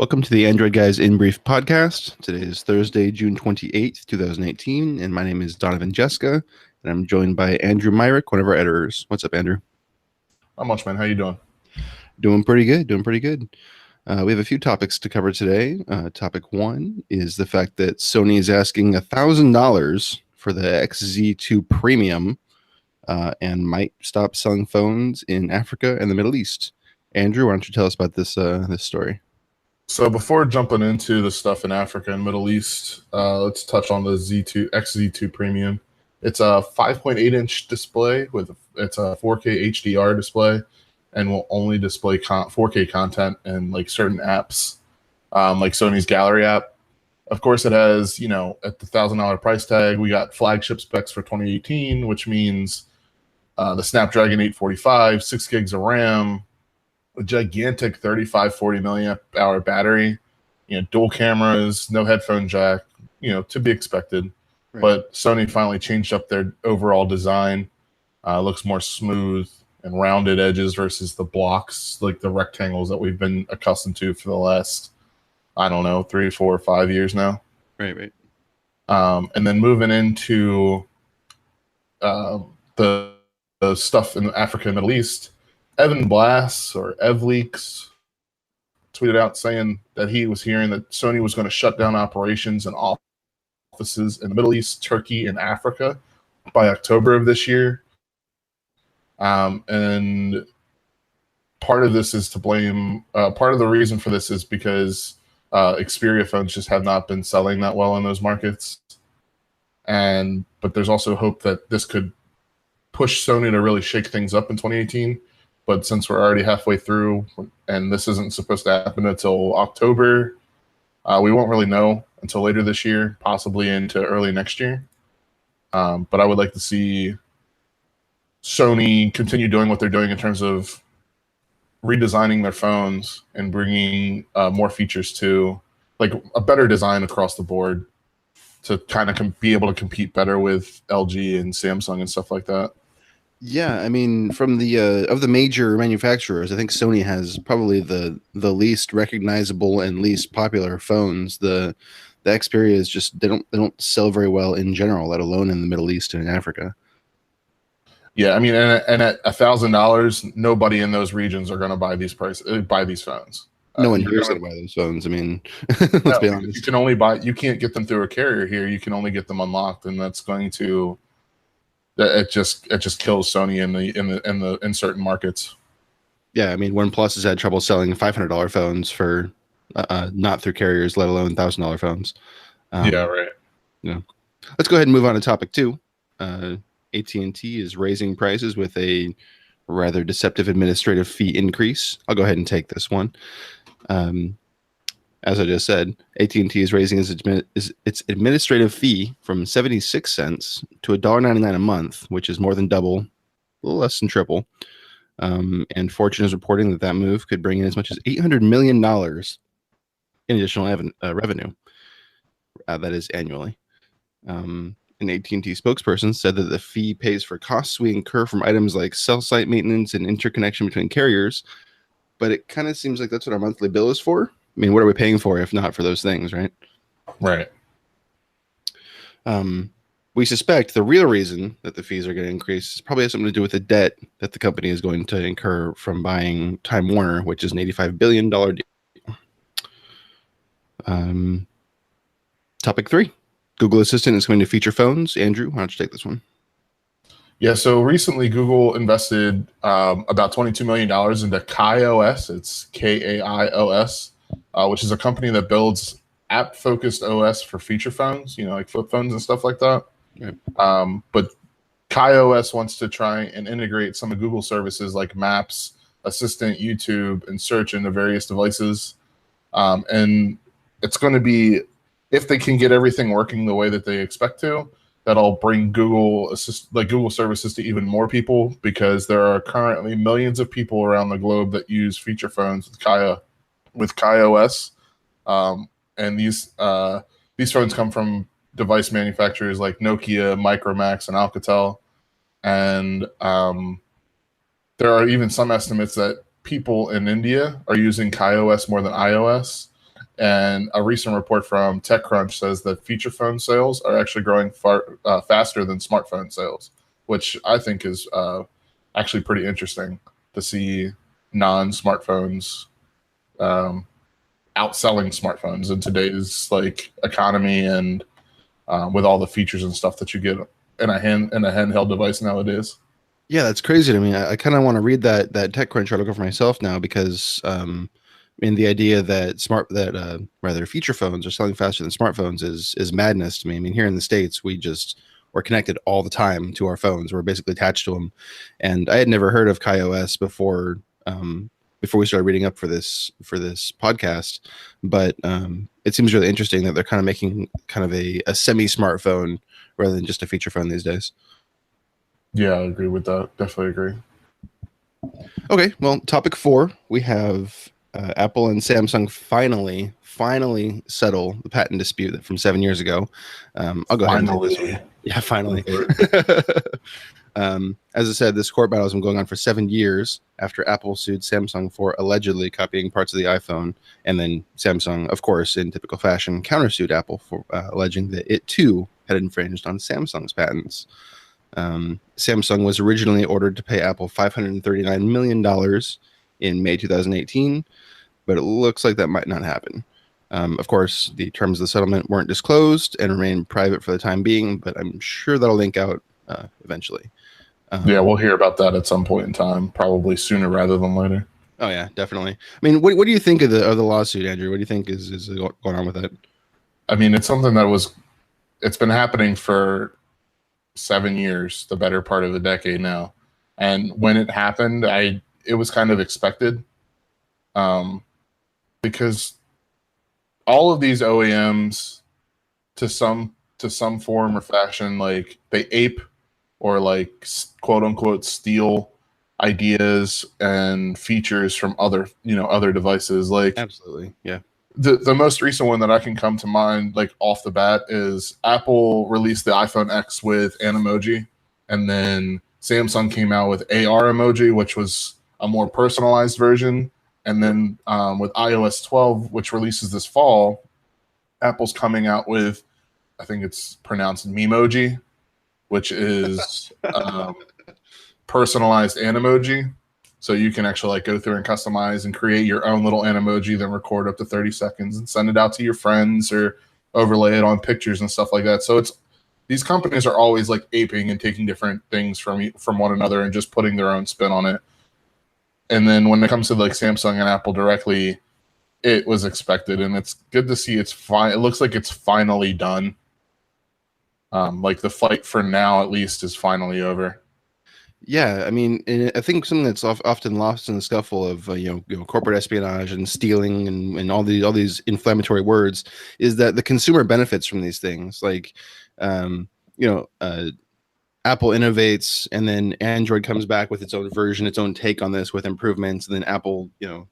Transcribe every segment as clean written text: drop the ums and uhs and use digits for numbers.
Welcome to the Android Guys in Brief podcast. Today is Thursday, June 28th, 2018, and my name is Donovan Jessica, and I'm joined by Andrew Myrick, one of our editors. What's up, Andrew? Not much, man. How you doing? Doing pretty good, we have a few topics to cover today. Topic one is the fact that Sony is asking $1,000 for the XZ2 Premium and might stop selling phones in Africa and the Middle East. Andrew, why don't you tell us about this story? So before jumping into the stuff in Africa and Middle East, let's touch on the XZ2 Premium. It's a 5.8-inch display it's a 4K HDR display, and will only display 4K content and like certain apps, like Sony's Gallery app. Of course, it has, at the $1,000 price tag, we got flagship specs for 2018, which means the Snapdragon 845, 6 gigs of RAM, a gigantic 3540 milliamp hour battery, dual cameras, no headphone jack, to be expected. Right. But Sony finally changed up their overall design. Looks more smooth and rounded edges versus the blocks, like the rectangles that we've been accustomed to for the last, 3, 4, 5 years now. Right. And then moving into the stuff in Africa and Middle East, Evan Blass or EvLeaks tweeted out saying that he was hearing that Sony was going to shut down operations and offices in the Middle East, Turkey, and Africa by October of this year. And part of this is to blame. Part of the reason for this is because Xperia phones just have not been selling that well in those markets. But there's also hope that this could push Sony to really shake things up in 2018. But since we're already halfway through and this isn't supposed to happen until October, we won't really know until later this year, possibly into early next year. But I would like to see Sony continue doing what they're doing in terms of redesigning their phones and bringing more features to, like, a better design across the board to kind of be able to compete better with LG and Samsung and stuff like that. Yeah, I mean, from the of the major manufacturers, I think Sony has probably the least recognizable and least popular phones. The Xperia is just they don't sell very well in general, let alone in the Middle East and in Africa. Yeah, I mean, and at $1,000, nobody in those regions are going to buy these phones. No one here's going to buy those phones. I mean, let's be honest. You can't get them through a carrier here. You can only get them unlocked, and that's going to. It just kills Sony in certain markets. Yeah, I mean, OnePlus has had trouble selling $500 phones for not through carriers, let alone $1,000 phones. Yeah, right. Let's go ahead and move on to topic two. AT&T is raising prices with a rather deceptive administrative fee increase. I'll go ahead and take this one. As I just said, AT&T is raising its administrative fee from 76 cents to $1.99 a month, which is more than double, a little less than triple. And Fortune is reporting that move could bring in as much as $800 million in additional revenue. That is annually. An AT&T spokesperson said that the fee pays for costs we incur from items like cell site maintenance and interconnection between carriers, but it kind of seems like that's what our monthly bill is for. I mean, what are we paying for if not for those things, right? Right. We suspect the real reason that the fees are going to increase probably has something to do with the debt that the company is going to incur from buying Time Warner, which is an $85 billion deal. Topic 3. Google Assistant is going to feature phones. Andrew, why don't you take this one? Yeah, so recently Google invested about $22 million into KaiOS. It's KAIOS, which is a company that builds app-focused OS for feature phones, like flip phones and stuff like that. Right. But KaiOS wants to try and integrate some of Google services like Maps, Assistant, YouTube, and Search into various devices. And it's going to be, if they can get everything working the way that they expect to, that'll bring Google services to even more people, because there are currently millions of people around the globe that use feature phones with KaiOS. And these phones come from device manufacturers like Nokia, Micromax, and Alcatel. And there are even some estimates that people in India are using KaiOS more than iOS. And a recent report from TechCrunch says that feature phone sales are actually growing faster than smartphone sales, which I think is actually pretty interesting to see non-smartphones outselling smartphones in today's like economy and with all the features and stuff that you get in a handheld device nowadays. Yeah, that's crazy to me. I kind of want to read that TechCrunch article for myself now because in the idea that rather feature phones are selling faster than smartphones is madness to me. I mean, here in the States, we're connected all the time to our phones. We're basically attached to them, and I had never heard of KaiOS before we started reading up for this podcast. But it seems really interesting that they're kind of making kind of a semi smartphone rather than just a feature phone these days. Yeah, I agree with that. Definitely agree. Okay, well, topic 4, we have Apple and Samsung finally settle the patent dispute from 7 years ago. I'll go ahead and take this one. Yeah, finally. As I said, this court battle has been going on for 7 years after Apple sued Samsung for allegedly copying parts of the iPhone, and then Samsung, of course, in typical fashion, countersued Apple for alleging that it too had infringed on Samsung's patents. Samsung was originally ordered to pay Apple $539 million in May 2018, but it looks like that might not happen. Of course, the terms of the settlement weren't disclosed and remain private for the time being, but I'm sure that'll link out eventually. Yeah, we'll hear about that at some point in time, probably sooner rather than later. Oh yeah, definitely. I mean, what do you think of the lawsuit, Andrew? What do you think is going on with it? I mean, it's something it's been happening for 7 years, the better part of a decade now. And when it happened, it was kind of expected, because all of these OEMs, to some form or fashion, like they ape or like quote unquote steal ideas and features from other devices. Like, absolutely, yeah. The most recent one that I can come to mind, like off the bat, is Apple released the iPhone X with Animoji, and then Samsung came out with AR emoji, which was a more personalized version. And then with iOS 12, which releases this fall, Apple's coming out with, I think it's pronounced Memoji, which is personalized Animoji. So you can actually like go through and customize and create your own little Animoji, then record up to 30 seconds and send it out to your friends or overlay it on pictures and stuff like that. So these companies are always like aping and taking different things from one another and just putting their own spin on it. And then when it comes to like Samsung and Apple directly, it was expected, and it's good to see it's fine. It looks like it's finally done. Like the fight for now, at least, is finally over. Yeah, I mean, I think something that's often lost in the scuffle of corporate espionage and stealing and all these inflammatory words is that the consumer benefits from these things. Like, Apple innovates, and then Android comes back with its own version, its own take on this with improvements, and then Apple,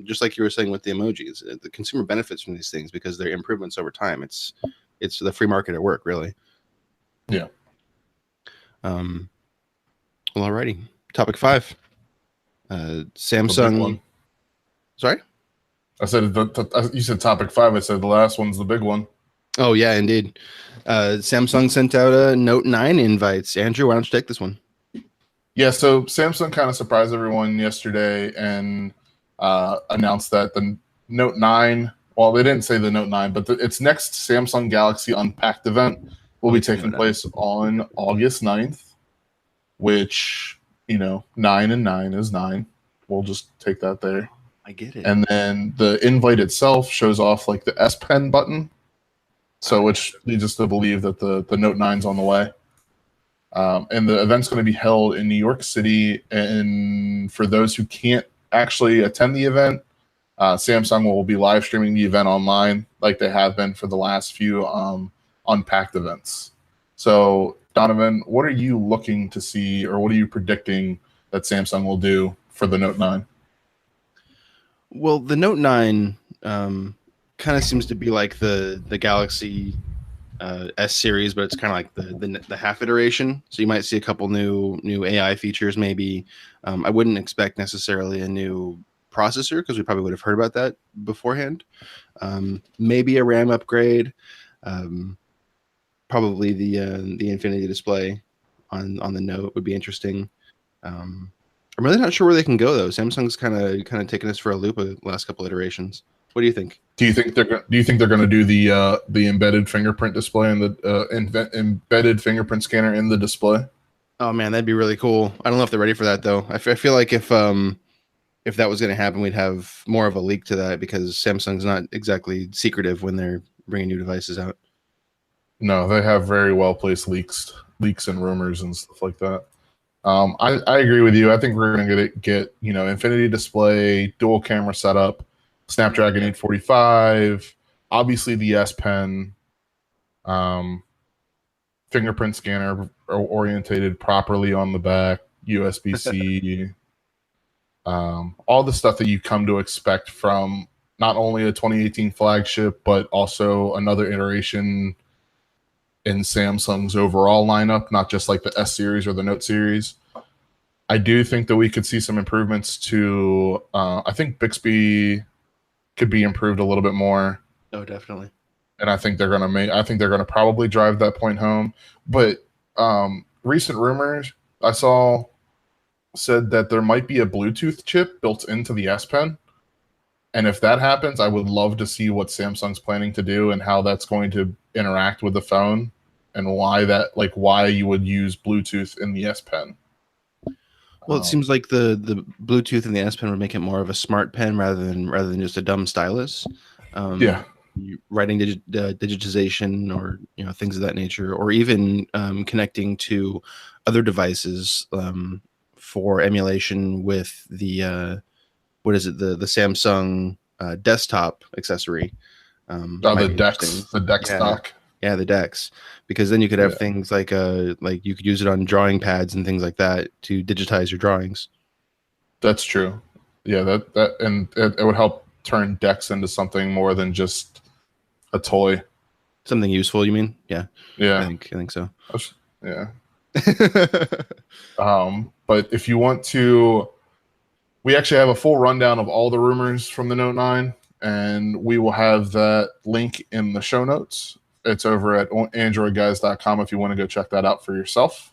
just like you were saying with the emojis, the consumer benefits from these things because they're improvements over time. It's the free market at work, really. Yeah. Well, alrighty. Topic 5. Samsung. Sorry? I said you said topic 5. I said the last one's the big one. Oh yeah, indeed. Samsung sent out a Note 9 invites. Andrew, why don't you take this one? Yeah, so Samsung kind of surprised everyone yesterday and announced that the Note 9, well, they didn't say the Note 9, but its next Samsung Galaxy Unpacked event will be taking place on August 9th, which, 9 and 9 is 9. We'll just take that there. I get it. And then the invite itself shows off like the S Pen button, which leads us to believe that the Note 9's on the way. And the event's going to be held in New York City. And for those who can't actually attend the event, Samsung will be live streaming the event online like they have been for the last few Unpacked events. So, Donovan, what are you looking to see, or what are you predicting that Samsung will do for the Note 9? Well, the Note 9 kind of seems to be like the Galaxy S series, but it's kind of like the half iteration. So you might see a couple new AI features, maybe. I wouldn't expect necessarily a new processor, because we probably would have heard about that beforehand. Maybe a RAM upgrade. Probably the Infinity display on the Note would be interesting. I'm really not sure where they can go though. Samsung's kind of taken us for a loop the last couple iterations. What do you think? Do you think they're going to do the embedded fingerprint display and the embedded fingerprint scanner in the display? Oh man, that'd be really cool. I don't know if they're ready for that though. I feel like if that was going to happen, we'd have more of a leak to that, because Samsung's not exactly secretive when they're bringing new devices out. No, they have very well placed leaks and rumors and stuff like that. I agree with you. I think we're going to get Infinity display, dual camera setup, Snapdragon 845, obviously the S Pen, fingerprint scanner orientated properly on the back, USB-C, all the stuff that you come to expect from not only a 2018 flagship, but also another iteration in Samsung's overall lineup, not just like the S series or the Note series. I do think that we could see some improvements to, I think Bixby could be improved a little bit more. Oh, definitely. And I think they're gonna probably drive that point home. But recent rumors I saw said that there might be a Bluetooth chip built into the S Pen. And if that happens, I would love to see what Samsung's planning to do and how that's going to interact with the phone, and why you would use Bluetooth in the S Pen. Well, it seems like the Bluetooth in the S Pen would make it more of a smart pen rather than just a dumb stylus. Writing digitization, or things of that nature, or even connecting to other devices for emulation with the the Samsung desktop accessory. The Dex dock. Yeah, the Dex, because then you could have things like you could use it on drawing pads and things like that to digitize your drawings. That's true. Yeah, it would help turn Dex into something more than just a toy. Something useful, you mean? Yeah. Yeah. I think so. Yeah. But if you want to, we actually have a full rundown of all the rumors from the Note 9, and we will have that link in the show notes. It's over at AndroidGuys.com if you want to go check that out for yourself.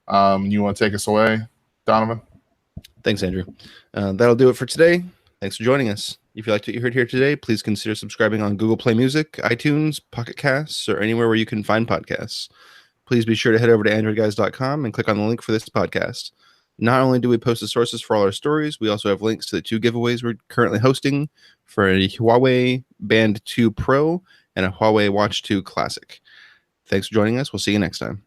You want to take us away, Donovan? Thanks, Andrew. That'll do it for today. Thanks for joining us. If you liked what you heard here today, please consider subscribing on Google Play Music, iTunes, Pocket Casts, or anywhere where you can find podcasts. Please be sure to head over to AndroidGuys.com and click on the link for this podcast. Not only do we post the sources for all our stories, we also have links to the 2 giveaways we're currently hosting for a Huawei Band 2 Pro and a Huawei Watch 2 Classic. Thanks for joining us. We'll see you next time.